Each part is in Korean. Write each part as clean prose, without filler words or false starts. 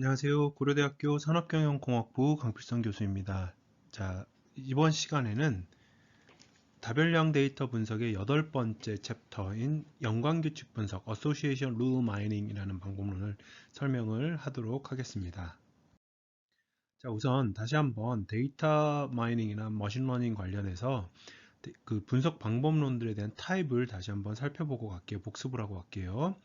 안녕하세요. 고려대학교 산업경영공학부 강필성 교수입니다. 자, 이번 시간에는 다별량 데이터 분석의 8번째 챕터인 연관규칙 분석, Association Rule Mining이라는 방법론을 설명을 하도록 하겠습니다. 자, 우선 다시 한번 데이터 마이닝이나 머신러닝 관련해서 그 분석 방법론들에 대한 타입을 다시 한번 살펴보고 갈게요. 복습을 하고 갈게요.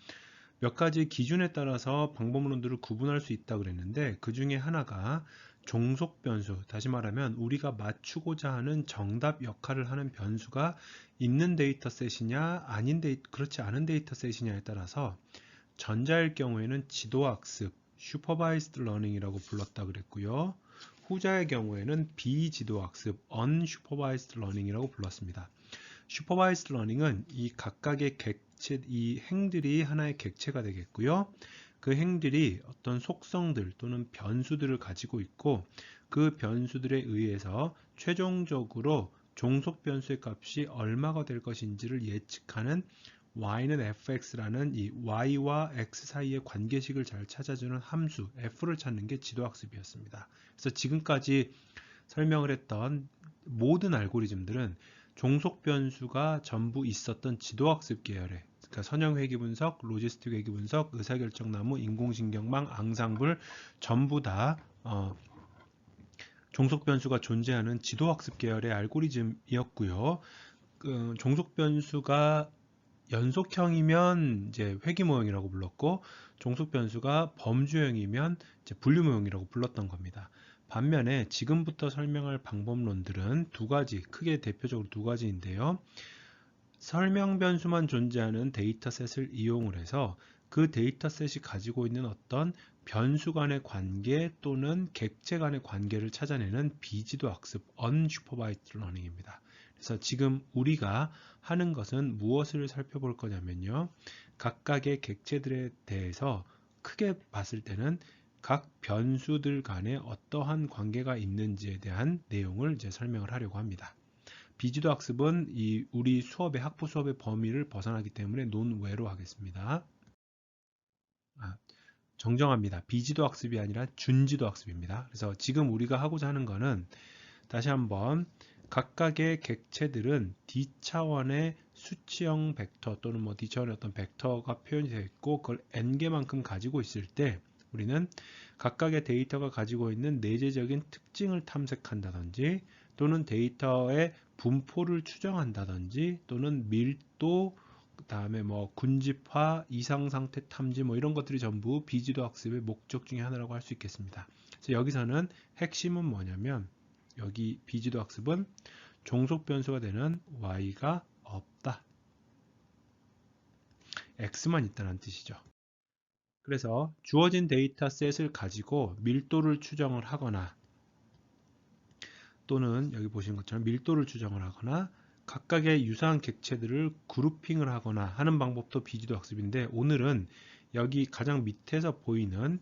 몇 가지 기준에 따라서 방법론들을 구분할 수 있다 그랬는데 그 중에 하나가 종속 변수, 다시 말하면 우리가 맞추고자 하는 정답 역할을 하는 변수가 있는 데이터셋이냐 그렇지 않은 데이터셋이냐에 따라서 전자일 경우에는 지도학습, 슈퍼바이스드 러닝이라고 불렀다 그랬고요. 후자의 경우에는 비지도학습, unsupervised learning이라고 불렀습니다. 슈퍼바이스드 러닝은 이 각각의 이 행들이 하나의 객체가 되겠고요. 그 행들이 어떤 속성들 또는 변수들을 가지고 있고 그 변수들에 의해서 최종적으로 종속 변수의 값이 얼마가 될 것인지를 예측하는 y는 fx라는 이 y와 x 사이의 관계식을 잘 찾아주는 함수 f를 찾는 게 지도학습이었습니다. 그래서 지금까지 설명을 했던 모든 알고리즘들은 종속 변수가 전부 있었던 지도학습 계열의, 그러니까 선형 회귀 분석, 로지스틱 회귀 분석, 의사결정나무, 인공신경망, 앙상블 전부 다 종속 변수가 존재하는 지도학습 계열의 알고리즘이었고요. 종속 변수가 연속형이면 이제 회귀 모형이라고 불렀고, 종속 변수가 범주형이면 이제 분류 모형이라고 불렀던 겁니다. 반면에 지금부터 설명할 방법론들은 두 가지, 크게 대표적으로 두 가지인데요. 설명 변수만 존재하는 데이터셋을 이용을 해서 그 데이터셋이 가지고 있는 어떤 변수 간의 관계 또는 객체 간의 관계를 찾아내는 비지도 학습, unsupervised learning입니다. 그래서 지금 우리가 하는 것은 무엇을 살펴볼 거냐면요. 각각의 객체들에 대해서 크게 봤을 때는 각 변수들 간에 어떠한 관계가 있는지에 대한 내용을 이제 설명을 하려고 합니다. 비지도 학습은 우리 수업의 학부 수업의 범위를 벗어나기 때문에 논외로 하겠습니다. 정정합니다. 비지도 학습이 아니라 준지도 학습입니다. 그래서 지금 우리가 하고자 하는 거는 다시 한번 각각의 객체들은 D차원의 수치형 벡터 또는 뭐 D차원의 어떤 벡터가 표현이 되어 있고 그걸 n개만큼 가지고 있을 때 우리는 각각의 데이터가 가지고 있는 내재적인 특징을 탐색한다든지 또는 데이터의 분포를 추정한다든지 또는 밀도, 그 다음에 뭐 군집화, 이상상태 탐지 뭐 이런 것들이 전부 비지도 학습의 목적 중에 하나라고 할 수 있겠습니다. 그래서 여기서는 핵심은 뭐냐면 여기 비지도 학습은 종속 변수가 되는 y가 없다. x만 있다는 뜻이죠. 그래서 주어진 데이터셋을 가지고 밀도를 추정을 하거나 또는 여기 보시는 것처럼 밀도를 추정을 하거나 각각의 유사한 객체들을 그룹핑을 하거나 하는 방법도 비지도 학습인데 오늘은 여기 가장 밑에서 보이는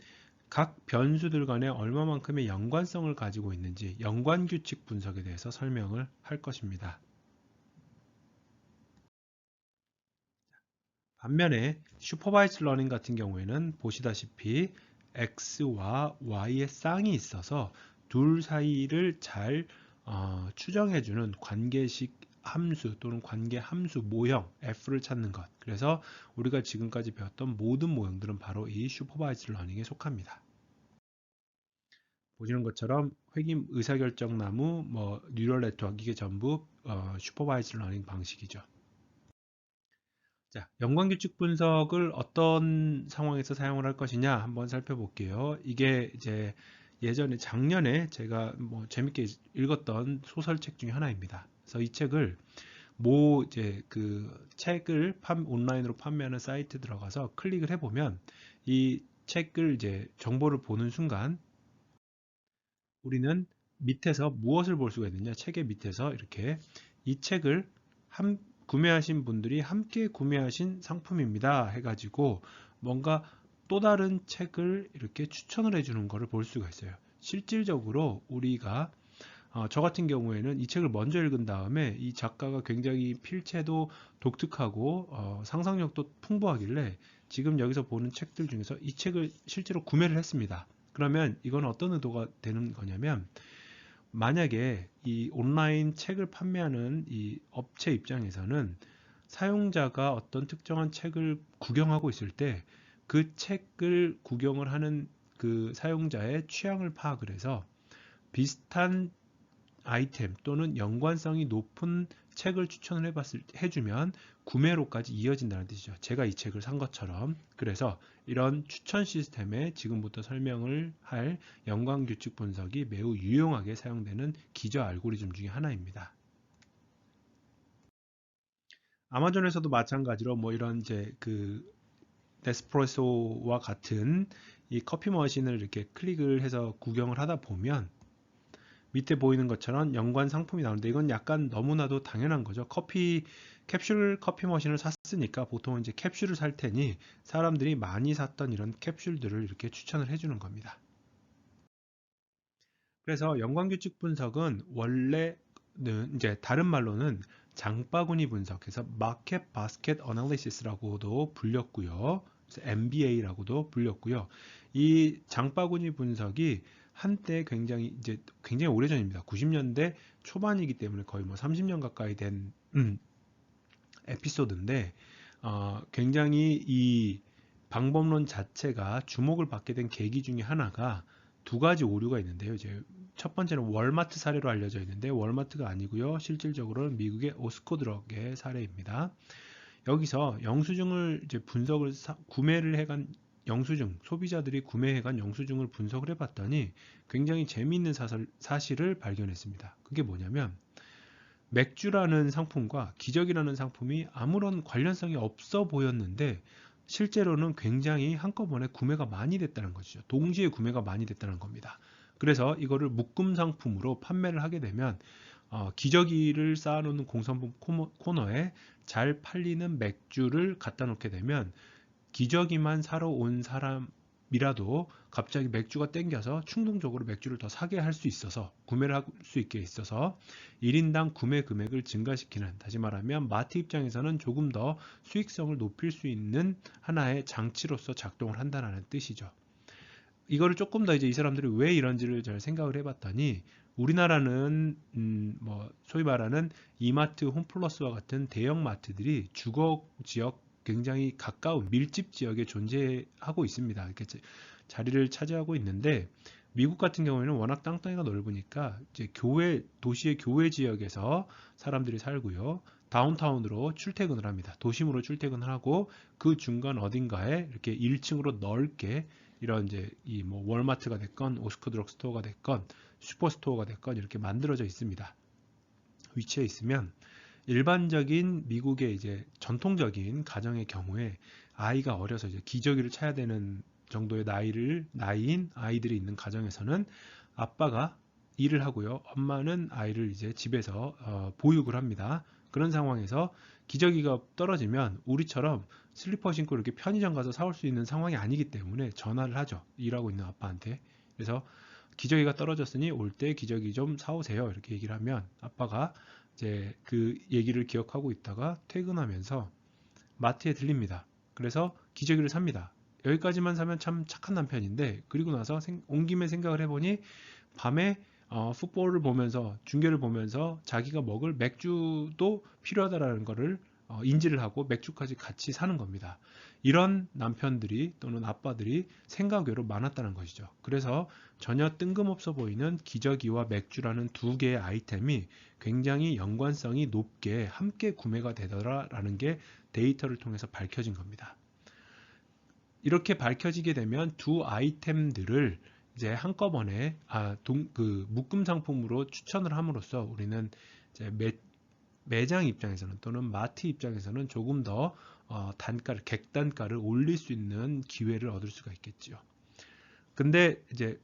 각 변수들 간에 얼마만큼의 연관성을 가지고 있는지 연관규칙 분석에 대해서 설명을 할 것입니다. 반면에 슈퍼바이즈 러닝 같은 경우에는 보시다시피 x와 y의 쌍이 있어서 둘 사이를 잘 추정해주는 관계식 함수 또는 관계 함수 모형 f를 찾는 것. 그래서 우리가 지금까지 배웠던 모든 모형들은 바로 이 슈퍼바이즈 러닝에 속합니다. 보시는 것처럼 회귀 의사결정 나무, 뭐 뉴럴 네트워크 이게 전부 슈퍼바이즈 러닝 방식이죠. 자, 연관규칙 분석을 어떤 상황에서 사용을 할 것이냐 한번 살펴볼게요. 이게 이제 예전에 작년에 제가 뭐 재밌게 읽었던 소설책 중에 하나입니다. 그래서 이 책을 이제 그 책을 온라인으로 판매하는 사이트 들어가서 클릭을 해보면 이 책을 이제 정보를 보는 순간 우리는 밑에서 무엇을 볼 수가 있느냐? 책의 밑에서 이렇게 이 책을 구매하신 분들이 함께 구매하신 상품입니다. 해가지고 뭔가 또 다른 책을 이렇게 추천을 해주는 것을 볼 수가 있어요. 실질적으로 우리가 저 같은 경우에는 이 책을 먼저 읽은 다음에 이 작가가 굉장히 필체도 독특하고 상상력도 풍부하길래 지금 여기서 보는 책들 중에서 이 책을 실제로 구매를 했습니다. 그러면 이건 어떤 의도가 되는 거냐면, 만약에 이 온라인 책을 판매하는 이 업체 입장에서는 사용자가 어떤 특정한 책을 구경하고 있을 때 그 책을 구경을 하는 그 사용자의 취향을 파악을 해서 비슷한 아이템 또는 연관성이 높은 책을 추천을 해주면 구매로까지 이어진다는 뜻이죠. 제가 이 책을 산 것처럼. 그래서 이런 추천 시스템에 지금부터 설명을 할 연관규칙 분석이 매우 유용하게 사용되는 기저 알고리즘 중에 하나입니다. 아마존에서도 마찬가지로 뭐 이런 이제 그 네스프레소와 같은 이 커피 머신을 이렇게 클릭을 해서 구경을 하다 보면 밑에 보이는 것처럼 연관 상품이 나오는데, 이건 약간 너무나도 당연한 거죠. 캡슐 커피 머신을 샀으니까 보통 이제 캡슐을 살 테니 사람들이 많이 샀던 이런 캡슐들을 이렇게 추천을 해주는 겁니다. 그래서 연관규칙 분석은 원래는 이제 다른 말로는 장바구니 분석해서 마켓 바스켓 어널리시스라고도 불렸고요. MBA라고도 불렸고요. 이 장바구니 분석이 한때 굉장히 오래전입니다. 90년대 초반이기 때문에 거의 뭐 30년 가까이 된 에피소드인데, 굉장히 이 방법론 자체가 주목을 받게 된 계기 중에 하나가 두 가지 오류가 있는데요. 이제 첫 번째는 월마트 사례로 알려져 있는데, 월마트가 아니고요. 실질적으로는 미국의 오스코드럭의 사례입니다. 여기서 영수증을 이제 구매를 해간 영수증, 소비자들이 구매해간 영수증을 분석을 해봤더니 굉장히 재미있는 사실을 발견했습니다. 그게 뭐냐면, 맥주라는 상품과 기저귀라는 상품이 아무런 관련성이 없어 보였는데 실제로는 굉장히 한꺼번에 구매가 많이 됐다는 것이죠. 동시에 구매가 많이 됐다는 겁니다. 그래서 이거를 묶음 상품으로 판매를 하게 되면 기저귀를 쌓아놓는 공산품 코너에 잘 팔리는 맥주를 갖다 놓게 되면 기저귀만 사러 온 사람이라도 갑자기 맥주가 땡겨서 충동적으로 맥주를 더 사게 할 수 있어서, 구매를 할 수 있게 있어서 1인당 구매 금액을 증가시키는, 다시 말하면 마트 입장에서는 조금 더 수익성을 높일 수 있는 하나의 장치로서 작동을 한다는 뜻이죠. 이거를 조금 더 이제 이 사람들이 왜 이런지를 잘 생각을 해봤더니, 우리나라는 뭐 소위 말하는 이마트, 홈플러스와 같은 대형 마트들이 주거 지역 굉장히 가까운 밀집 지역에 존재하고 있습니다. 이렇게 자리를 차지하고 있는데, 미국 같은 경우에는 워낙 땅덩이가 넓으니까 이제 도시의 교외 지역에서 사람들이 살고요. 다운타운으로 출퇴근을 합니다. 도심으로 출퇴근을 하고 그 중간 어딘가에 이렇게 1층으로 넓게 이런 이제 이 뭐 월마트가 됐건 오스코 드럭스토어가 됐건 슈퍼스토어가 됐건 이렇게 만들어져 있습니다. 위치해 있으면 일반적인 미국의 이제 전통적인 가정의 경우에 아이가 어려서 이제 기저귀를 차야 되는 정도의 나이인 아이들이 있는 가정에서는 아빠가 일을 하고요. 엄마는 아이를 이제 집에서 보육을 합니다. 그런 상황에서 기저귀가 떨어지면 우리처럼 슬리퍼 신고 이렇게 편의점 가서 사올 수 있는 상황이 아니기 때문에 전화를 하죠. 일하고 있는 아빠한테. 그래서 기저귀가 떨어졌으니 올 때 기저귀 좀 사오세요. 이렇게 얘기를 하면 아빠가 이제 그 얘기를 기억하고 있다가 퇴근하면서 마트에 들립니다. 그래서 기저귀를 삽니다. 여기까지만 사면 참 착한 남편인데, 그리고 나서 온 김에 생각을 해보니 밤에 풋볼을 보면서, 중계를 보면서 자기가 먹을 맥주도 필요하다라는 것을 인지를 하고 맥주까지 같이 사는 겁니다. 이런 남편들이 또는 아빠들이 생각 외로 많았다는 것이죠. 그래서 전혀 뜬금없어 보이는 기저귀와 맥주라는 두 개의 아이템이 굉장히 연관성이 높게 함께 구매가 되더라라는 게 데이터를 통해서 밝혀진 겁니다. 이렇게 밝혀지게 되면 두 아이템들을 이제 한꺼번에 묶음 상품으로 추천을 함으로써 우리는 이제 매장 입장에서는 또는 마트 입장에서는 조금 더 객단가를 올릴 수 있는 기회를 얻을 수가 있겠죠. 근데 이제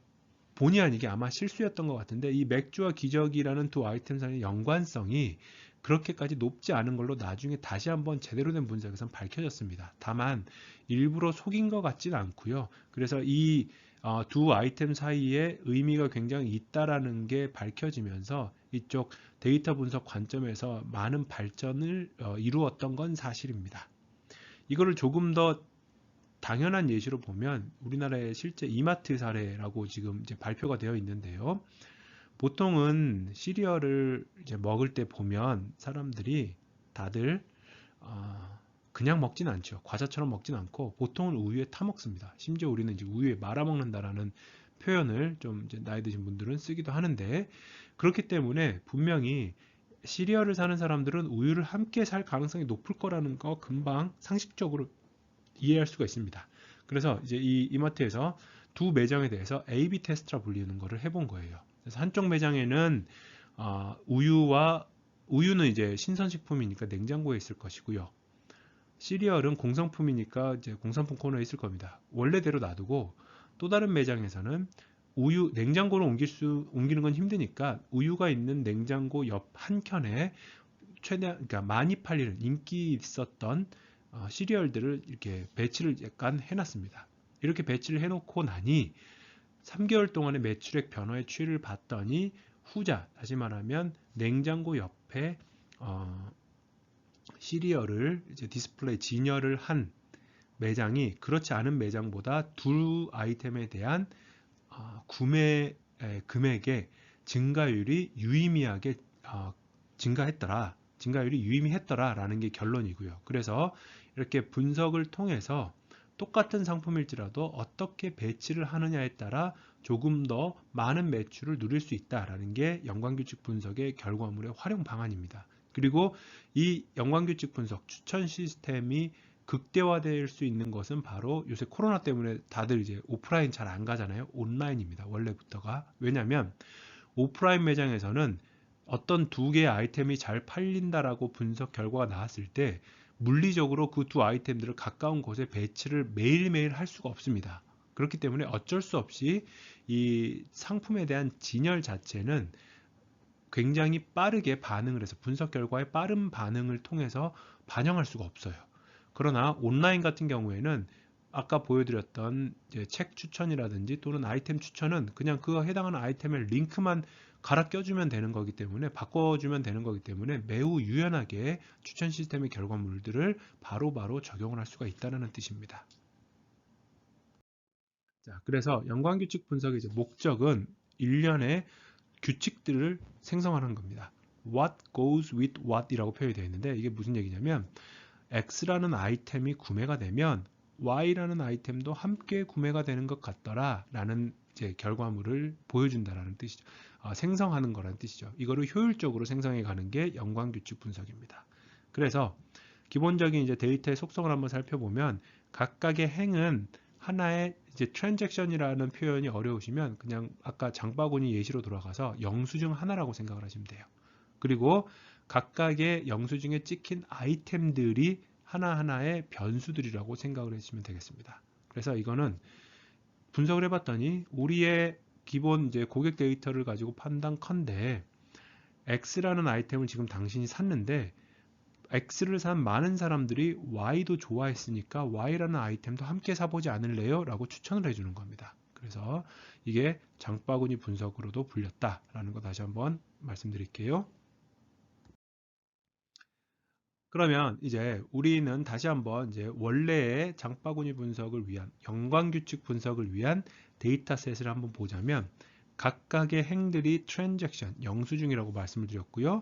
본의 아니게 아마 실수였던 것 같은데, 이 맥주와 기저귀라는 두 아이템 사이의 연관성이 그렇게까지 높지 않은 걸로 나중에 다시 한번 제대로 된 분석에서 밝혀졌습니다. 다만 일부러 속인 것 같지는 않고요. 그래서 이 두 아이템 사이에 의미가 굉장히 있다라는 게 밝혀지면서 이쪽 데이터 분석 관점에서 많은 발전을 이루었던 건 사실입니다. 이거를 조금 더 당연한 예시로 보면 우리나라의 실제 이마트 사례라고 지금 이제 발표가 되어 있는데요. 보통은 시리얼을 이제 먹을 때 보면 사람들이 다들 그냥 먹진 않죠. 과자처럼 먹진 않고 보통은 우유에 타 먹습니다. 심지어 우리는 이제 우유에 말아 먹는다라는 표현을 좀 이제 나이 드신 분들은 쓰기도 하는데, 그렇기 때문에 분명히 시리얼을 사는 사람들은 우유를 함께 살 가능성이 높을 거라는 거 금방 상식적으로 이해할 수가 있습니다. 그래서 이제 이 이마트에서 두 매장에 대해서 A/B 테스트라 불리는 거를 해본 거예요. 그래서 한쪽 매장에는 우유는 이제 신선식품이니까 냉장고에 있을 것이고요. 시리얼은 공성품이니까 이제 공산품 코너에 있을 겁니다. 원래대로 놔두고, 또 다른 매장에서는 우유 냉장고로 옮기는 건 힘드니까 우유가 있는 냉장고 옆 한 켠에 그러니까 많이 팔리는 인기 있었던 시리얼들을 이렇게 배치를 약간 해놨습니다. 이렇게 배치를 해놓고 나니 3개월 동안의 매출액 변화의 추이를 봤더니 후자, 다시 말하면 냉장고 옆에 시리얼을 이제 디스플레이 진열을 한 매장이 그렇지 않은 매장보다 두 아이템에 대한 구매 금액의 증가율이 유의미하게 증가율이 유의미했더라라는 게 결론이고요. 그래서 이렇게 분석을 통해서 똑같은 상품일지라도 어떻게 배치를 하느냐에 따라 조금 더 많은 매출을 누릴 수 있다라는 게 연관규칙 분석의 결과물의 활용 방안입니다. 그리고 이 연관규칙 분석 추천 시스템이 극대화될 수 있는 것은 바로 요새 코로나 때문에 다들 이제 오프라인 잘 안 가잖아요. 온라인입니다. 원래부터가. 왜냐하면 오프라인 매장에서는 어떤 두 개의 아이템이 잘 팔린다라고 분석 결과가 나왔을 때 물리적으로 그 두 아이템들을 가까운 곳에 배치를 매일매일 할 수가 없습니다. 그렇기 때문에 어쩔 수 없이 이 상품에 대한 진열 자체는 굉장히 빠르게 반응을 해서 분석 결과의 빠른 반응을 통해서 반영할 수가 없어요. 그러나 온라인 같은 경우에는 아까 보여드렸던 이제 책 추천이라든지 또는 아이템 추천은 그냥 그 해당하는 아이템의 링크만 갈아 껴주면 되는 거기 때문에, 바꿔주면 되는 거기 때문에 매우 유연하게 추천 시스템의 결과물들을 바로바로 적용을 할 수가 있다는 뜻입니다. 자, 그래서 연관규칙 분석의 이제 목적은 일련의 규칙들을 생성하는 겁니다. What goes with what 이라고 표현이 되어 있는데, 이게 무슨 얘기냐면 X라는 아이템이 구매가 되면 Y라는 아이템도 함께 구매가 되는 것 같더라 라는 이제 결과물을 보여준다라는 뜻이죠. 생성하는 거라는 뜻이죠. 이거를 효율적으로 생성해 가는 게 연관규칙 분석입니다. 그래서 기본적인 이제 데이터의 속성을 한번 살펴보면, 각각의 행은 하나의 이제 트랜잭션이라는 표현이 어려우시면 그냥 아까 장바구니 예시로 돌아가서 영수증 하나라고 생각을 하시면 돼요. 그리고 각각의 영수증에 찍힌 아이템들이 하나하나의 변수들이라고 생각을 해주시면 되겠습니다. 그래서 이거는 분석을 해봤더니 우리의 기본 이제 고객 데이터를 가지고 판단컨대 X라는 아이템을 지금 당신이 샀는데 X를 산 많은 사람들이 Y도 좋아했으니까 Y라는 아이템도 함께 사보지 않을래요? 라고 추천을 해주는 겁니다. 그래서 이게 장바구니 분석으로도 불렸다라는 거 다시 한번 말씀드릴게요. 그러면 이제 우리는 다시 한번 이제 원래의 장바구니 분석을 위한 연관규칙 분석을 위한 데이터셋을 한번 보자면, 각각의 행들이 트랜잭션, 영수증이라고 말씀을 드렸고요.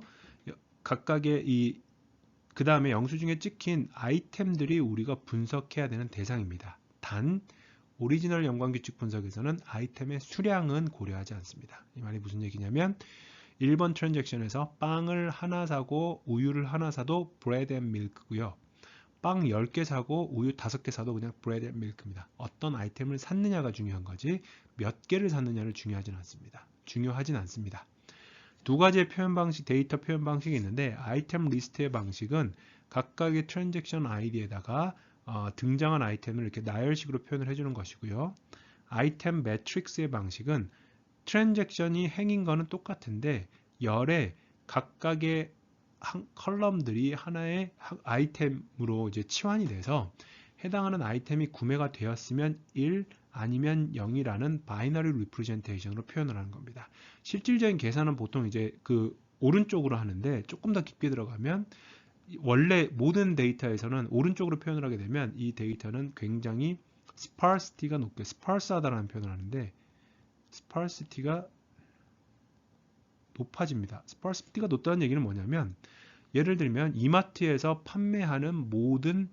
각각의 그 다음에 영수증에 찍힌 아이템들이 우리가 분석해야 되는 대상입니다. 단 오리지널 연관규칙 분석에서는 아이템의 수량은 고려하지 않습니다. 이 말이 무슨 얘기냐면 1번 트랜잭션에서 빵을 하나 사고 우유를 하나 사도 bread and milk고요. 빵 10개 사고 우유 5개 사도 그냥 bread and milk입니다. 어떤 아이템을 샀느냐가 중요한 거지 몇 개를 샀느냐를 중요하진 않습니다. 두 가지의 표현 방식, 데이터 표현 방식이 있는데, 아이템 리스트의 방식은 각각의 트랜잭션 아이디에다가 등장한 아이템을 이렇게 나열식으로 표현을 해주는 것이고요. 아이템 매트릭스의 방식은 트랜잭션이 행인 거는 똑같은데 열의 각각의 컬럼들이 하나의 아이템으로 이제 치환이 돼서 해당하는 아이템이 구매가 되었으면 1 아니면 0이라는 바이너리 리프레젠테이션으로 표현을 하는 겁니다. 실질적인 계산은 보통 이제 그 오른쪽으로 하는데, 조금 더 깊게 들어가면 원래 모든 데이터에서는 오른쪽으로 표현을 하게 되면 이 데이터는 굉장히 스파르시티가 높게 스파르스하다라는 표현을 하는데 스파르시티가 높아집니다. 스파르시티가 높다는 얘기는 뭐냐면 예를 들면 이마트에서 판매하는 모든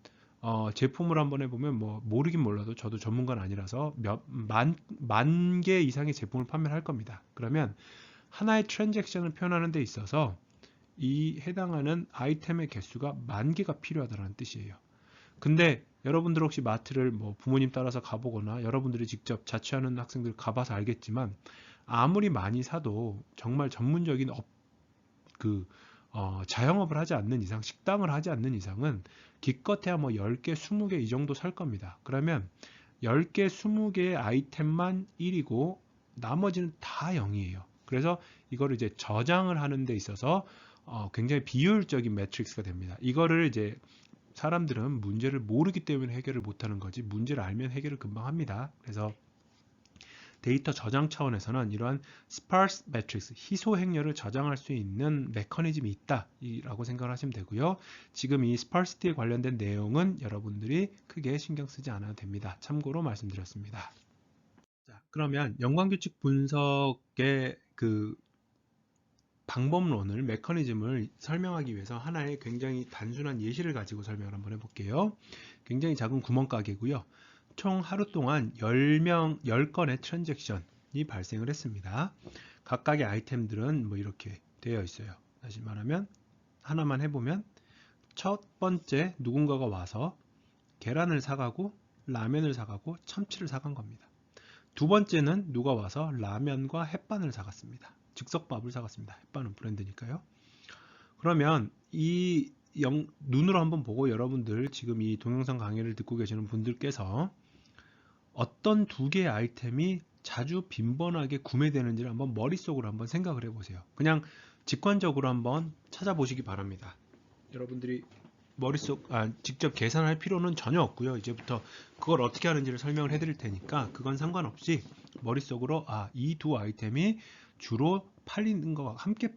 제품을 한번 해보면 뭐 모르긴 몰라도 저도 전문가는 아니라서 만 개 이상의 제품을 판매를 할 겁니다. 그러면 하나의 트랜잭션을 표현하는 데 있어서 이 해당하는 아이템의 개수가 10,000개가 필요하다는 뜻이에요. 근데 여러분들 혹시 마트를 뭐 부모님 따라서 가보거나 여러분들이 직접 자취하는 학생들 가봐서 알겠지만 아무리 많이 사도 정말 전문적인 자영업을 하지 않는 이상, 식당을 하지 않는 이상은 기껏해야 뭐 10개, 20개 이 정도 살 겁니다. 그러면 10개, 20개의 아이템만 1이고 나머지는 다 0이에요. 그래서 이거를 이제 저장을 하는 데 있어서 굉장히 비효율적인 매트릭스가 됩니다. 이거를 이제 사람들은 문제를 모르기 때문에 해결을 못하는 거지 문제를 알면 해결을 금방 합니다. 그래서 데이터 저장 차원에서는 이러한 sparse matrix, 희소 행렬을 저장할 수 있는 메커니즘이 있다라고 생각을 하시면 되고요. 지금 이 sparsity에 관련된 내용은 여러분들이 크게 신경 쓰지 않아도 됩니다. 참고로 말씀드렸습니다. 자, 그러면 연관규칙 분석의 그 방법론을, 메커니즘을 설명하기 위해서 하나의 굉장히 단순한 예시를 가지고 설명을 한번 해볼게요. 굉장히 작은 구멍가게고요. 총 하루 동안 10건의 트랜잭션이 발생을 했습니다. 각각의 아이템들은 뭐 이렇게 되어 있어요. 다시 말하면 하나만 해보면 첫 번째 누군가가 와서 계란을 사가고 라면을 사가고 참치를 사간 겁니다. 두 번째는 누가 와서 라면과 햇반을 사갔습니다. 즉석밥을 사갔습니다. 햇반은 브랜드니까요. 그러면 눈으로 한번 보고 여러분들 지금 이 동영상 강의를 듣고 계시는 분들께서 어떤 두 개의 아이템이 자주 빈번하게 구매되는지를 한번 머릿속으로 한번 생각을 해보세요. 그냥 직관적으로 한번 찾아보시기 바랍니다. 여러분들이 직접 계산할 필요는 전혀 없고요. 이제부터 그걸 어떻게 하는지를 설명을 해드릴 테니까 그건 상관없이 머릿속으로 이 두 아이템이 주로 팔리는 거 함께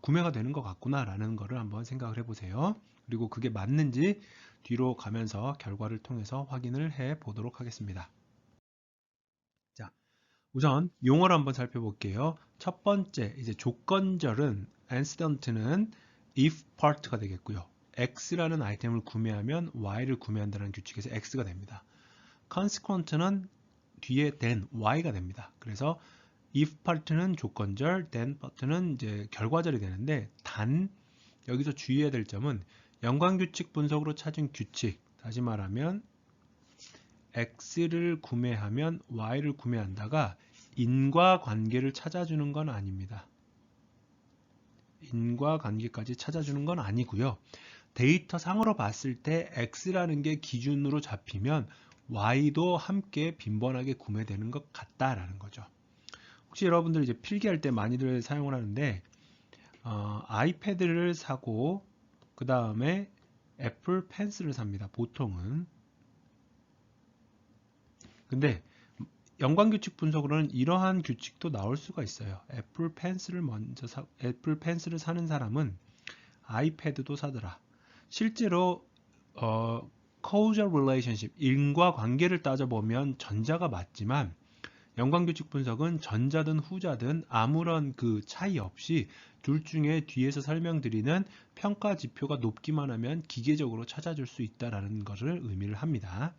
구매가 되는 것 같구나 라는 거를 한번 생각을 해보세요. 그리고 그게 맞는지 뒤로 가면서 결과를 통해서 확인을 해 보도록 하겠습니다. 자, 우선 용어를 한번 살펴볼게요. 첫 번째, 이제 조건절은 incident는 if part가 되겠고요. X라는 아이템을 구매하면 Y를 구매한다는 규칙에서 X가 됩니다. consequent는 뒤에 then Y가 됩니다. 그래서 if part는 조건절, then part는 이제 결과절이 되는데 단 여기서 주의해야 될 점은 연관규칙 분석으로 찾은 규칙, 다시 말하면 X를 구매하면 Y를 구매한다가 인과관계를 찾아주는 건 아닙니다. 인과관계까지 찾아주는 건 아니고요. 데이터 상으로 봤을 때 X라는 게 기준으로 잡히면 Y도 함께 빈번하게 구매되는 것 같다라는 거죠. 혹시 여러분들 이제 필기할 때 많이들 사용을 하는데 아이패드를 사고 그 다음에 애플 펜슬을 삽니다. 보통은. 근데 연관규칙 분석으로는 이러한 규칙도 나올 수가 있어요. 애플 펜슬을 사는 사람은 아이패드도 사더라. 실제로 causal relationship, 인과관계를 따져보면 전자가 맞지만 연관규칙 분석은 전자든 후자든 아무런 그 차이 없이 둘 중에 뒤에서 설명드리는 평가 지표가 높기만 하면 기계적으로 찾아줄 수 있다라는 것을 의미를 합니다.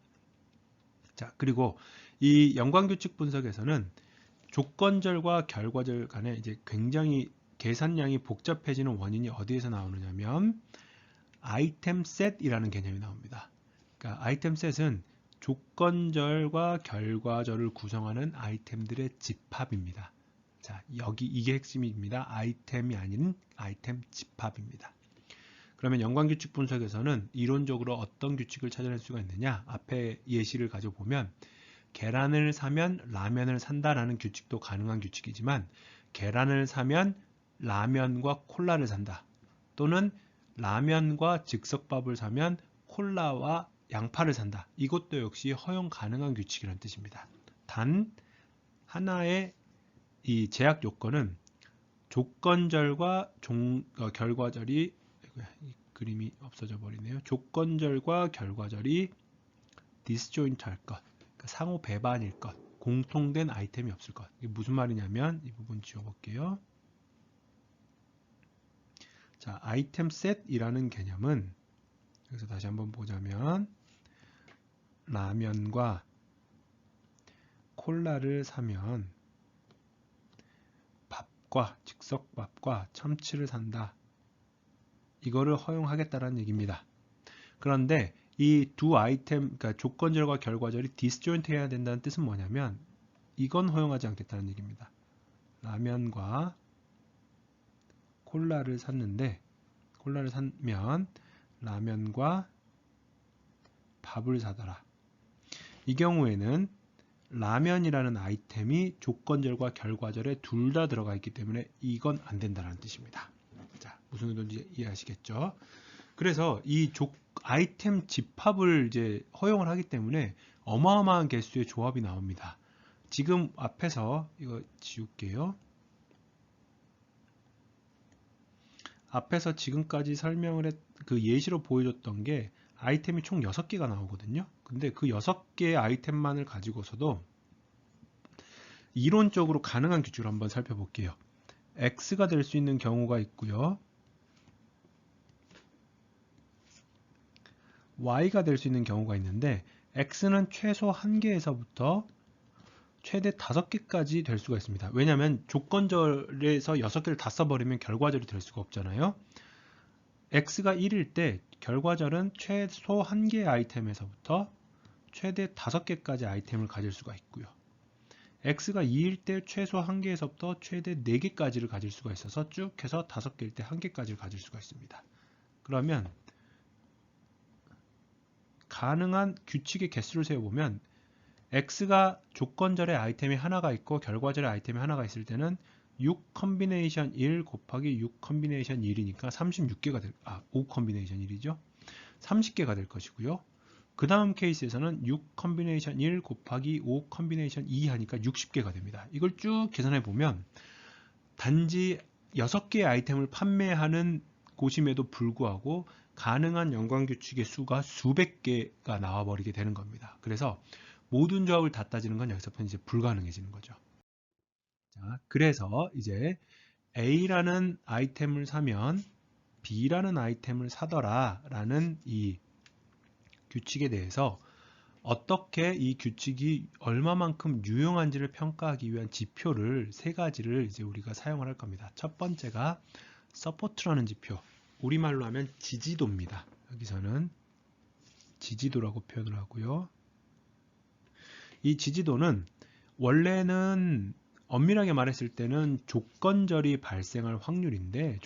자, 그리고 이 연관규칙 분석에서는 조건절과 결과절 간에 이제 굉장히 계산량이 복잡해지는 원인이 어디에서 나오느냐면 아이템 셋이라는 개념이 나옵니다. 그러니까 아이템 셋은 조건절과 결과절을 구성하는 아이템들의 집합입니다. 자, 여기 이게 핵심입니다. 아이템이 아닌 아이템 집합입니다. 그러면 연관규칙 분석에서는 이론적으로 어떤 규칙을 찾아낼 수가 있느냐? 앞에 예시를 가져보면 계란을 사면 라면을 산다라는 규칙도 가능한 규칙이지만 계란을 사면 라면과 콜라를 산다. 또는 라면과 즉석밥을 사면 콜라와 양파를 산다. 이것도 역시 허용 가능한 규칙이라는 뜻입니다. 단 하나의 이 제약 요건은 조건절과 결과절이 그림이 없어져 버리네요. 조건절과 결과절이 디스조인트 할 것, 그러니까 상호 배반일 것, 공통된 아이템이 없을 것. 이게 무슨 말이냐면 이 부분 지워볼게요. 자, 아이템 셋이라는 개념은 여기서 다시 한번 보자면 라면과 콜라를 사면 밥과 즉석밥과 참치를 산다. 이거를 허용하겠다라는 얘기입니다. 그런데 이 두 아이템, 그러니까 조건절과 결과절이 디스조인트 해야 된다는 뜻은 뭐냐면 이건 허용하지 않겠다는 얘기입니다. 라면과 콜라를 샀는데 콜라를 사면 라면과 밥을 사더라. 이 경우에는 라면이라는 아이템이 조건절과 결과절에 둘 다 들어가 있기 때문에 이건 안 된다는 뜻입니다. 자, 무슨 의도인지 이해하시겠죠? 그래서 이 아이템 집합을 이제 허용을 하기 때문에 어마어마한 개수의 조합이 나옵니다. 지금 앞에서 이거 지울게요. 앞에서 지금까지 설명을 그 예시로 보여줬던 게 아이템이 총 6개가 나오거든요. 근데 그 6개의 아이템만을 가지고서도 이론적으로 가능한 규칙을 한번 살펴볼게요. X가 될 수 있는 경우가 있고요. Y가 될 수 있는 경우가 있는데 X는 최소 1개에서부터 최대 5개까지 될 수가 있습니다. 왜냐하면 조건절에서 6개를 다 써버리면 결과절이 될 수가 없잖아요. X가 1일 때 결과절은 최소 1개의 아이템에서부터 최대 5개까지 아이템을 가질 수가 있고요. X가 2일 때 최소 1개에서부터 최대 4개까지를 가질 수가 있어서 쭉 해서 5개일 때 1개까지를 가질 수가 있습니다. 그러면 가능한 규칙의 개수를 세어보면 X가 조건절의 아이템이 하나가 있고 결과절의 아이템이 하나가 있을 때는 6 컨비네이션 1 곱하기 6 컨비네이션 1이니까 36개가 5 컨비네이션 1이죠. 30개가 될 것이고요. 그 다음 케이스에서는 6 컨비네이션 1 곱하기 5 컨비네이션 2 하니까 60개가 됩니다. 이걸 쭉 계산해 보면 단지 6개의 아이템을 판매하는 곳임에도 불구하고 가능한 연관규칙의 수가 수백 개가 나와버리게 되는 겁니다. 그래서 모든 조합을 다 따지는 건 여기서부터 이제 불가능해지는 거죠. 자, 그래서 이제 A라는 아이템을 사면 B라는 아이템을 사더라 라는 이 규칙에 대해서 어떻게 이 규칙이 얼마만큼 유용한지를 평가하기 위한 지표를 3가지를 이제 우리가 사용을 할 겁니다. 첫 번째가 서포트라는 지표, 우리말로 하면 지지도입니다. 여기서는 지지도라고 표현을 하고요. 이 지지도는 원래는 엄밀하게 말했을 때는 조건절이 발생할 확률인데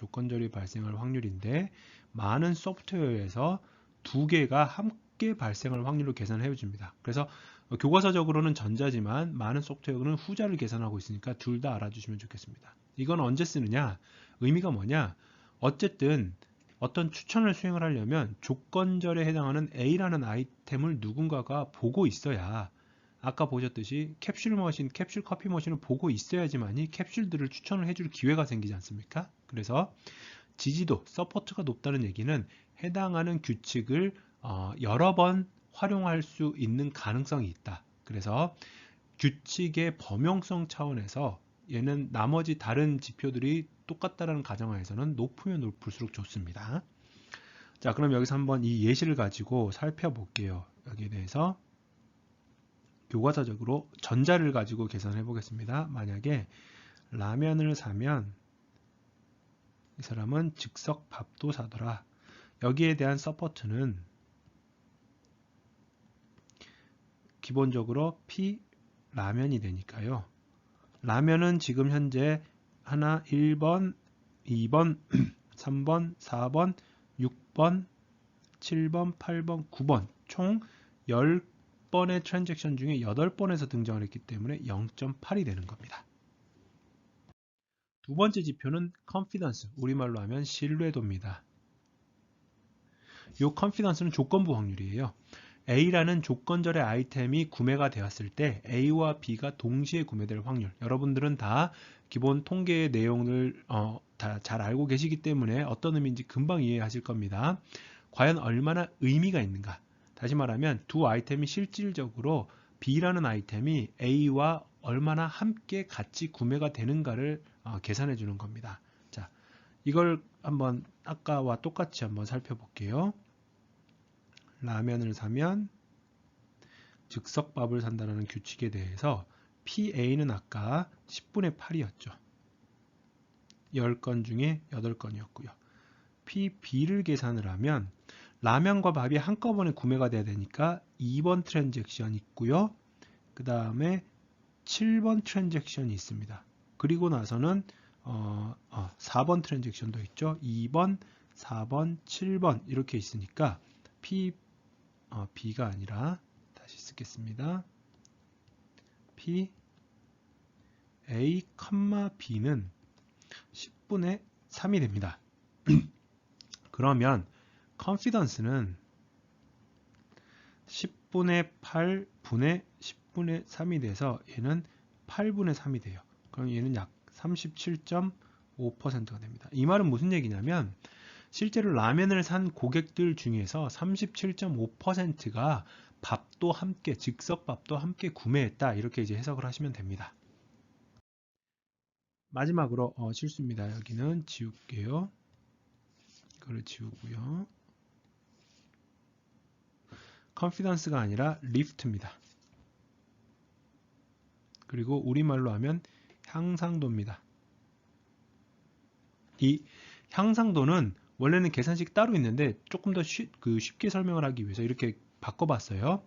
많은 소프트웨어에서 2개가 함께 발생할 확률로 계산을 해줍니다. 그래서 교과서적으로는 전자지만 많은 소프트웨어는 후자를 계산하고 있으니까 둘 다 알아주시면 좋겠습니다. 이건 언제 쓰느냐? 의미가 뭐냐? 어쨌든 어떤 추천을 수행을 하려면 조건절에 해당하는 A라는 아이템을 누군가가 보고 있어야 아까 보셨듯이 캡슐 커피 머신을 보고 있어야지만이 캡슐들을 추천을 해줄 기회가 생기지 않습니까? 그래서 지지도, 서포트가 높다는 얘기는 해당하는 규칙을 여러 번 활용할 수 있는 가능성이 있다. 그래서 규칙의 범용성 차원에서 얘는 나머지 다른 지표들이 똑같다라는 가정하에서는 높으면 높을수록 좋습니다. 자, 그럼 여기서 한번 이 예시를 가지고 살펴볼게요. 여기에 대해서 교과서적으로 전자를 가지고 계산해 보겠습니다. 만약에 라면을 사면 이 사람은 즉석 밥도 사더라. 여기에 대한 서포트는 기본적으로 P 라면이 되니까요. 라면은 지금 현재 하나 1번, 2번, 3번, 4번, 6번, 7번, 8번, 9번 총 10번의 트랜잭션 중에 8번에서 등장을 했기 때문에 0.8이 되는 겁니다. 두 번째 지표는 confidence, 우리말로 하면 신뢰도입니다. 이 confidence는 조건부 확률이에요. A라는 조건절의 아이템이 구매가 되었을 때 A와 B가 동시에 구매될 확률. 여러분들은 다 기본 통계의 내용을 다 잘 알고 계시기 때문에 어떤 의미인지 금방 이해하실 겁니다. 과연 얼마나 의미가 있는가? 다시 말하면 두 아이템이 실질적으로 B라는 아이템이 A와 얼마나 함께 같이 구매가 되는가를 계산해 주는 겁니다. 자, 이걸 한번 아까와 똑같이 한번 살펴볼게요. 라면을 사면 즉석밥을 산다는 규칙에 대해서 PA는 아까 10분의 8이었죠. 10건 중에 8건이었고요. PB를 계산을 하면 라면과 밥이 한꺼번에 구매가 돼야 되니까 2번 트랜잭션이 있고요. 그 다음에 7번 트랜잭션이 있습니다. 그리고 나서는 4번 트랜잭션도 있죠. 2번, 4번, 7번 이렇게 있으니까 B가 아니라 다시 쓰겠습니다. P, A, B는 10분의 3이 됩니다. 그러면 confidence는 10분의 8분의 10분의 3이 돼서 얘는 8분의 3이 돼요. 그럼 얘는 약 37.5%가 됩니다. 이 말은 무슨 얘기냐면 실제로 라면을 산 고객들 중에서 37.5%가 밥도 함께, 즉석밥도 함께 구매했다. 이렇게 이제 해석을 하시면 됩니다. 마지막으로 실수입니다. 여기는 지울게요. 이거를 지우고요. confidence가 아니라 lift입니다. 그리고 우리말로 하면 향상도입니다. 이 향상도는 원래는 계산식 따로 있는데 조금 더 쉽게 설명을 하기 위해서 이렇게 바꿔봤어요.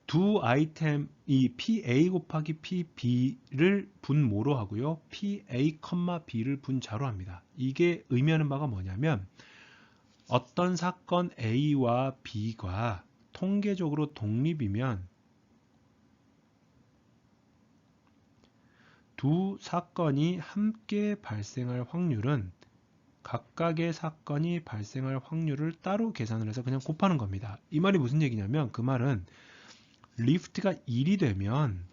두 아이템 이 PA 곱하기 PB를 분모로 하고요. PA, B를 분자로 합니다. 이게 의미하는 바가 뭐냐면 어떤 사건 A와 B가 통계적으로 독립이면 두 사건이 함께 발생할 확률은 각각의 사건이 발생할 확률을 따로 계산을 해서 그냥 곱하는 겁니다. 이 말이 무슨 얘기냐면 그 말은 리프트가 1이 되면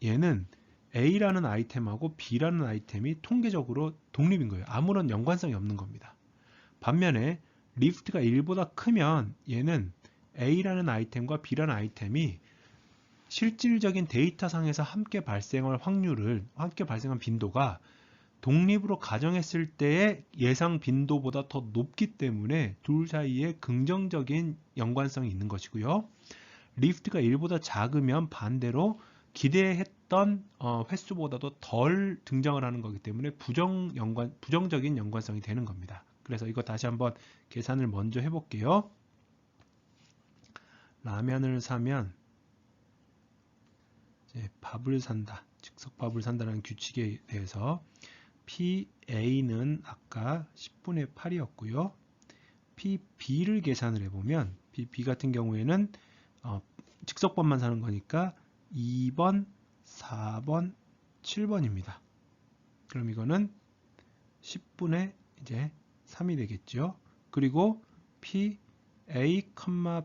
얘는 A라는 아이템하고 B라는 아이템이 통계적으로 독립인 거예요. 아무런 연관성이 없는 겁니다. 반면에 리프트가 1보다 크면 얘는 A라는 아이템과 B라는 아이템이 실질적인 데이터상에서 함께 발생할 확률을, 함께 발생한 빈도가 독립으로 가정했을 때의 예상 빈도보다 더 높기 때문에 둘 사이에 긍정적인 연관성이 있는 것이고요. 리프트가 1보다 작으면 반대로 기대했던 횟수보다도 덜 등장을 하는 거기 때문에 부정적인 연관성이 되는 겁니다. 그래서 이거 다시 한번 계산을 먼저 해볼게요. 라면을 사면 이제 밥을 산다, 즉석밥을 산다는 규칙에 대해서 PA는 아까 10분의 8이었고요. PB를 계산을 해보면 PB 같은 경우에는 즉석밥만 사는 거니까 2번, 4번, 7번입니다. 그럼 이거는 10분의 이제 3이 되겠죠. 그리고 PA,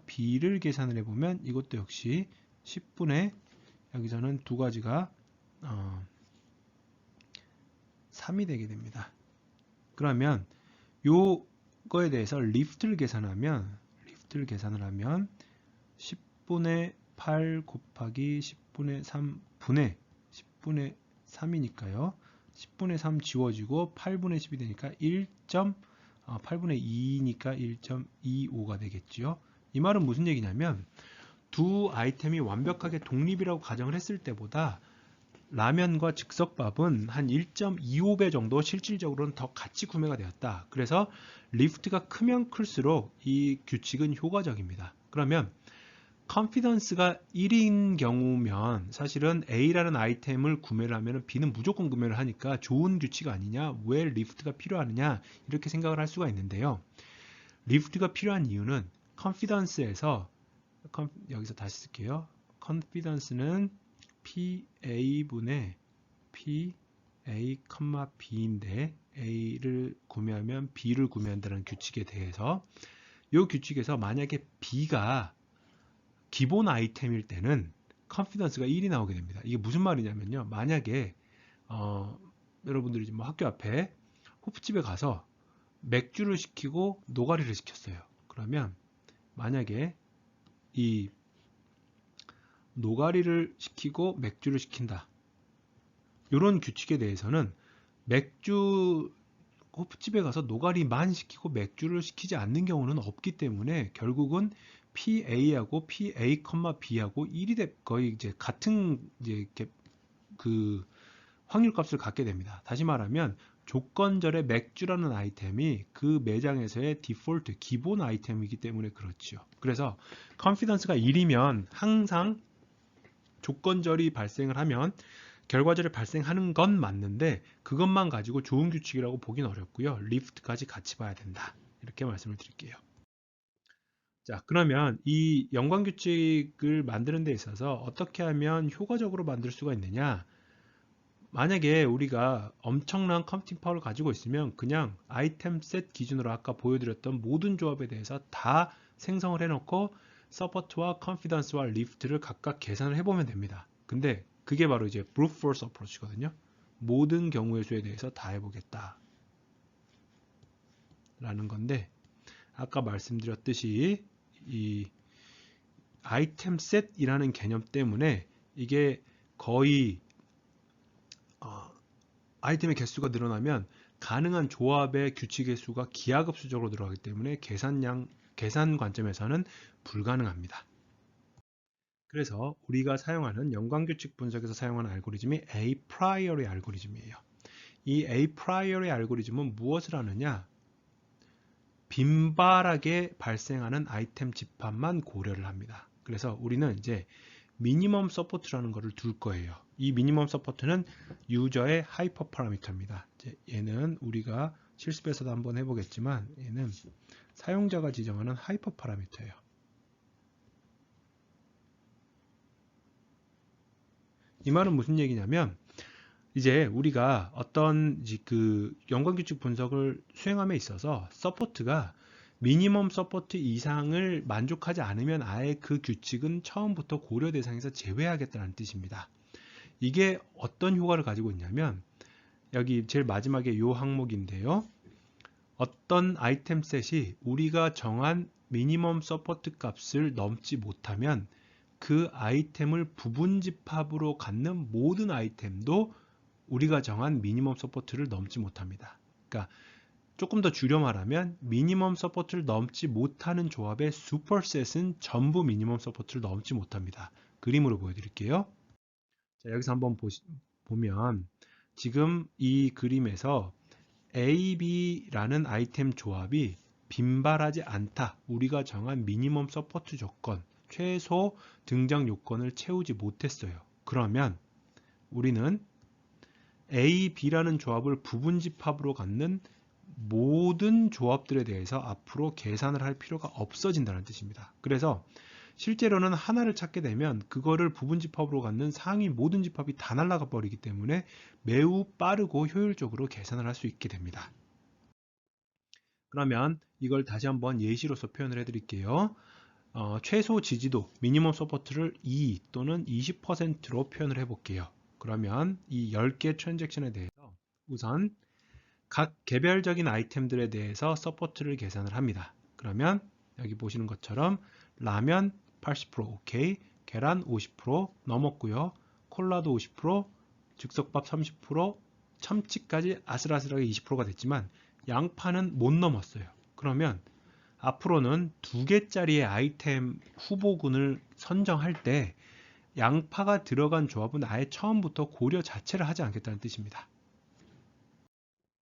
B를 계산을 해보면 이것도 역시 10분의 여기서는 두 가지가 3이 되게 됩니다. 그러면 요거에 대해서 리프트를 계산을 하면 10분의 8 곱하기 10분의 3분의 10분의 3이니까요. 10분의 3 지워지고 8분의 10이 되니까 8분의 2니까 1.25가 되겠죠. 이 말은 무슨 얘기냐면 두 아이템이 완벽하게 독립이라고 가정을 했을 때보다 라면과 즉석밥은 한 1.25배 정도 실질적으로는 더 같이 구매가 되었다. 그래서 리프트가 크면 클수록 이 규칙은 효과적입니다. 그러면 confidence가 1인 경우면 사실은 A라는 아이템을 구매를 하면 B는 무조건 구매를 하니까 좋은 규칙 아니냐, 왜 리프트가 필요하느냐 이렇게 생각을 할 수가 있는데요. 리프트가 필요한 이유는 confidence에서 여기서 다시 쓸게요. confidence는 PA분의 PA, B인데 A를 구매하면 B를 구매한다는 규칙에 대해서 이 규칙에서 만약에 B가 기본 아이템일 때는 컨피던스가 1이 나오게 됩니다. 이게 무슨 말이냐면요. 만약에 여러분들이 뭐 학교 앞에 호프집에 가서 맥주를 시키고 노가리를 시켰어요. 그러면 만약에 이 노가리를 시키고 맥주를 시킨다. 이런 규칙에 대해서는 맥주 호프집에 가서 노가리만 시키고 맥주를 시키지 않는 경우는 없기 때문에 결국은 PA하고 PA, B하고 1이 거의 이제 같은 이제 그 확률값을 갖게 됩니다. 다시 말하면 조건절의 맥주라는 아이템이 그 매장에서의 디폴트 기본 아이템이기 때문에 그렇죠. 그래서 컨피던스가 1이면 항상 조건절이 발생을 하면 결과절이 발생하는 건 맞는데 그것만 가지고 좋은 규칙이라고 보긴 어렵고요. 리프트까지 같이 봐야 된다. 이렇게 말씀을 드릴게요. 자, 그러면 이 연관규칙을 만드는 데 있어서 어떻게 하면 효과적으로 만들 수가 있느냐? 만약에 우리가 엄청난 컴퓨팅 파워를 가지고 있으면 그냥 아이템 셋 기준으로 아까 보여드렸던 모든 조합에 대해서 다 생성을 해놓고 서포트와 컨피던스와 리프트를 각각 계산을 해보면 됩니다. 근데 그게 바로 이제 brute force approach거든요. 모든 경우의 수에 대해서 다 해보겠다 라는 건데 아까 말씀드렸듯이 이 아이템 셋이라는 개념 때문에 이게 거의 아이템의 개수가 늘어나면 가능한 조합의 규칙의 수가 기하급수적으로 늘어나기 때문에 계산 관점에서는 불가능합니다. 그래서 우리가 사용하는 연관규칙 분석에서 사용하는 알고리즘이 A priori 알고리즘이에요. 이 A priori 알고리즘은 무엇을 하느냐? 빈발하게 발생하는 아이템 집합만 고려를 합니다. 그래서 우리는 이제 미니멈 서포트라는 것을 둘 거예요. 이 미니멈 서포트는 유저의 하이퍼 파라미터입니다. 얘는 우리가 실습에서도 한번 해보겠지만 얘는 사용자가 지정하는 하이퍼 파라미터예요. 이 말은 무슨 얘기냐면 이제 우리가 어떤 그 연관규칙 분석을 수행함에 있어서 서포트가 미니멈 서포트 이상을 만족하지 않으면 아예 그 규칙은 처음부터 고려 대상에서 제외하겠다는 뜻입니다. 이게 어떤 효과를 가지고 있냐면 여기 제일 마지막에 이 항목인데요. 어떤 아이템 셋이 우리가 정한 미니멈 서포트 값을 넘지 못하면 그 아이템을 부분 집합으로 갖는 모든 아이템도 우리가 정한 미니멈 서포트를 넘지 못합니다. 그러니까 조금 더 줄여 말하면 미니멈 서포트를 넘지 못하는 조합의 슈퍼셋은 전부 미니멈 서포트를 넘지 못합니다. 그림으로 보여드릴게요. 자, 여기서 한번 보면 지금 이 그림에서 A, B라는 아이템 조합이 빈발하지 않다. 우리가 정한 미니멈 서포트 조건, 최소 등장 요건을 채우지 못했어요. 그러면 우리는 A, B라는 조합을 부분 집합으로 갖는 모든 조합들에 대해서 앞으로 계산을 할 필요가 없어진다는 뜻입니다. 그래서 실제로는 하나를 찾게 되면 그거를 부분 집합으로 갖는 상위 모든 집합이 다 날아가 버리기 때문에 매우 빠르고 효율적으로 계산을 할 수 있게 됩니다. 그러면 이걸 다시 한번 예시로서 표현을 해드릴게요. 최소 지지도 미니멈 서포트를 2 또는 20%로 표현을 해볼게요. 그러면 이 10개 트랜잭션에 대해서 우선 각 개별적인 아이템들에 대해서 서포트를 계산을 합니다. 그러면 여기 보시는 것처럼 라면 80% 오케이, 계란 50% 넘었고요. 콜라도 50%, 즉석밥 30%, 참치까지 아슬아슬하게 20%가 됐지만 양파는 못 넘었어요. 그러면 앞으로는 2개짜리의 아이템 후보군을 선정할 때 양파가 들어간 조합은 아예 처음부터 고려 자체를 하지 않겠다는 뜻입니다.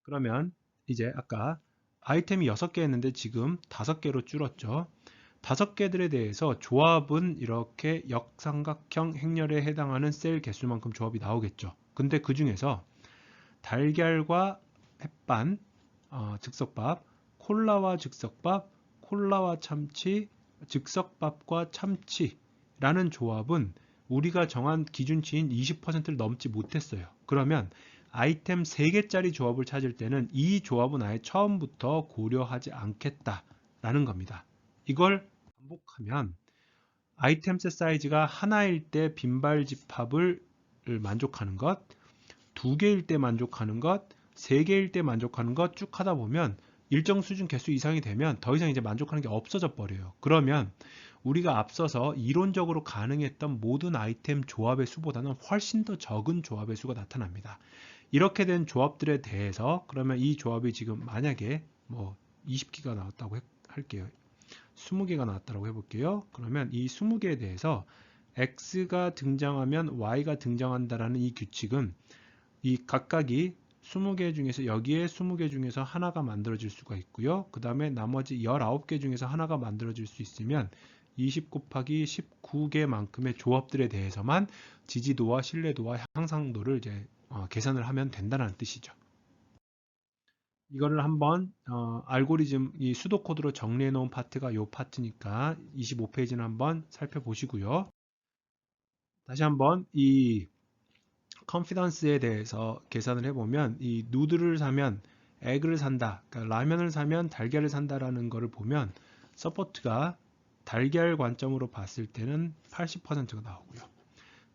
그러면 이제 아까 아이템이 6개 했는데 지금 5개로 줄었죠. 5개들에 대해서 조합은 이렇게 역삼각형 행렬에 해당하는 셀 개수만큼 조합이 나오겠죠. 근데 그 중에서 달걀과 햇반, 즉석밥, 콜라와 즉석밥, 콜라와 참치, 즉석밥과 참치라는 조합은 우리가 정한 기준치인 20%를 넘지 못했어요. 그러면 아이템 3개짜리 조합을 찾을 때는 이 조합은 아예 처음부터 고려하지 않겠다라는 겁니다. 이걸 반복하면 아이템 셋 사이즈가 하나일 때 빈발 집합을 만족하는 것, 두 개일 때 만족하는 것, 세 개일 때 만족하는 것 쭉 하다 보면 일정 수준 개수 이상이 되면 더 이상 이제 만족하는 게 없어져 버려요. 그러면 우리가 앞서서 이론적으로 가능했던 모든 아이템 조합의 수보다는 훨씬 더 적은 조합의 수가 나타납니다. 이렇게 된 조합들에 대해서 그러면 이 조합이 지금 만약에 뭐 20개가 나왔다고 할게요. 20개가 나왔다고 해볼게요. 그러면 이 20개에 대해서 X가 등장하면 Y가 등장한다라는 이 규칙은 이 각각이 20개 중에서 여기에 20개 중에서 하나가 만들어질 수가 있고요. 그 다음에 나머지 19개 중에서 하나가 만들어질 수 있으면 20 곱하기 19개만큼의 조합들에 대해서만 지지도와 신뢰도와 향상도를 이제 계산을 하면 된다는 뜻이죠. 이거를 한번 알고리즘 이 수도 코드로 정리해 놓은 파트가 이 파트니까 25페이지는 한번 살펴보시고요. 다시 한번 이 컨피던스에 대해서 계산을 해보면 이 누드를 사면 에그를 산다, 그러니까 라면을 사면 달걀을 산다라는 것을 보면 서포트가 달걀 관점으로 봤을 때는 80%가 나오고요.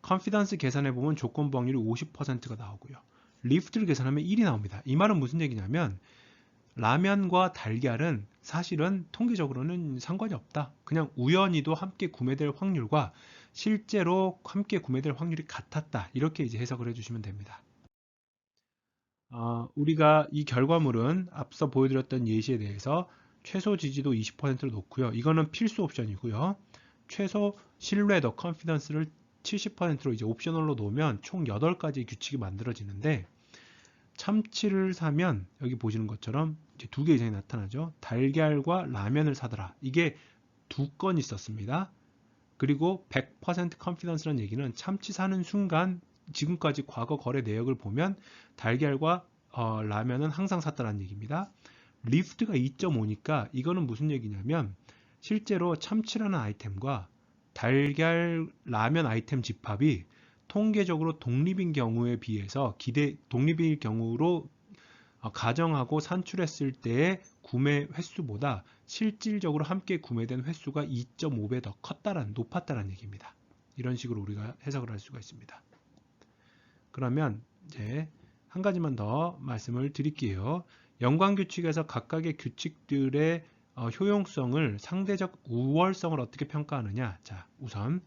컨피던스 계산해 보면 조건부 확률이 50%가 나오고요. 리프트를 계산하면 1이 나옵니다. 이 말은 무슨 얘기냐면 라면과 달걀은 사실은 통계적으로는 상관이 없다. 그냥 우연히도 함께 구매될 확률과 실제로 함께 구매될 확률이 같았다. 이렇게 이제 해석을 해주시면 됩니다. 우리가 이 결과물은 앞서 보여드렸던 예시에 대해서 최소 지지도 20%로 놓고요. 이거는 필수 옵션이고요. 최소 신뢰도, 컨피던스를 70%로 이제 옵셔널로 놓으면 총 8가지 규칙이 만들어지는데 참치를 사면 여기 보시는 것처럼 이제 2개 이상이 나타나죠. 달걀과 라면을 사더라. 이게 2건 있었습니다. 그리고 100% 컨피던스라는 얘기는 참치 사는 순간 지금까지 과거 거래 내역을 보면 달걀과 라면은 항상 샀다는 얘기입니다. 리프트가 2.5니까 이거는 무슨 얘기냐면 실제로 참치라는 아이템과 달걀, 라면 아이템 집합이 통계적으로 독립인 경우에 비해서 독립일 경우로 가정하고 산출했을 때의 구매 횟수보다 실질적으로 함께 구매된 횟수가 2.5배 더 높았다는 얘기입니다. 이런 식으로 우리가 해석을 할 수가 있습니다. 그러면 이제 한 가지만 더 말씀을 드릴게요. 연관규칙에서 각각의 규칙들의 효용성을 상대적 우월성을 어떻게 평가하느냐. 자, 우선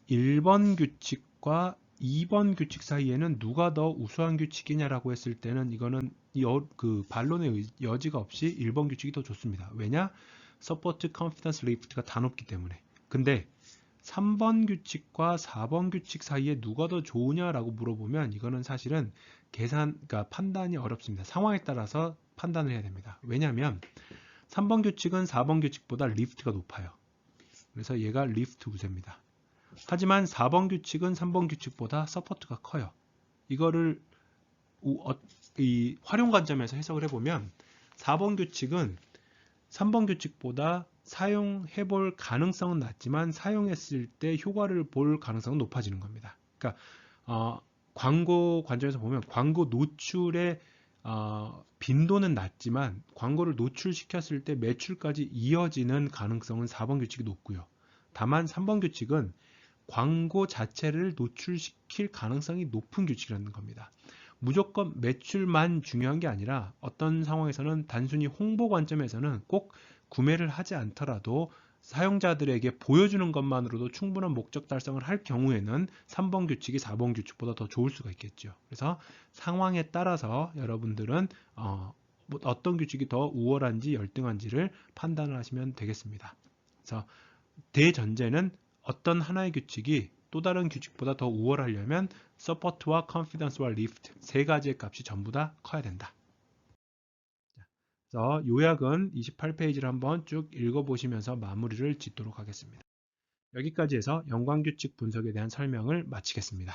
1번 규칙과 2번 규칙 사이에는 누가 더 우수한 규칙이냐라고 했을 때는 이거는 그 반론의 여지가 없이 1번 규칙이 더 좋습니다. 왜냐? 서포트, 컨피던스, 리프트가 다 높기 때문에. 근데 3번 규칙과 4번 규칙 사이에 누가 더 좋으냐라고 물어보면 이거는 사실은 그러니까 판단이 어렵습니다. 상황에 따라서 판단을 해야 됩니다. 왜냐하면 3번 규칙은 4번 규칙보다 리프트가 높아요. 그래서 얘가 리프트 우세입니다. 하지만 4번 규칙은 3번 규칙보다 서포트가 커요. 이거를 이 활용 관점에서 해석을 해보면 4번 규칙은 3번 규칙보다 사용해 볼 가능성은 낮지만 사용했을 때 효과를 볼 가능성은 높아지는 겁니다. 그러니까 광고 관점에서 보면 광고 노출의 빈도는 낮지만 광고를 노출시켰을 때 매출까지 이어지는 가능성은 4번 규칙이 높고요. 다만 3번 규칙은 광고 자체를 노출시킬 가능성이 높은 규칙이라는 겁니다. 무조건 매출만 중요한 게 아니라 어떤 상황에서는 단순히 홍보 관점에서는 꼭 구매를 하지 않더라도 사용자들에게 보여주는 것만으로도 충분한 목적 달성을 할 경우에는 3번 규칙이 4번 규칙보다 더 좋을 수가 있겠죠. 그래서 상황에 따라서 여러분들은 어떤 규칙이 더 우월한지 열등한지를 판단을 하시면 되겠습니다. 그래서 대전제는 어떤 하나의 규칙이 또 다른 규칙보다 더 우월하려면 서포트와 컨피던스와 리프트 세 가지의 값이 전부 다 커야 된다. 그래서 요약은 28페이지를 한번 쭉 읽어보시면서 마무리를 짓도록 하겠습니다. 여기까지 해서 연관규칙 분석에 대한 설명을 마치겠습니다.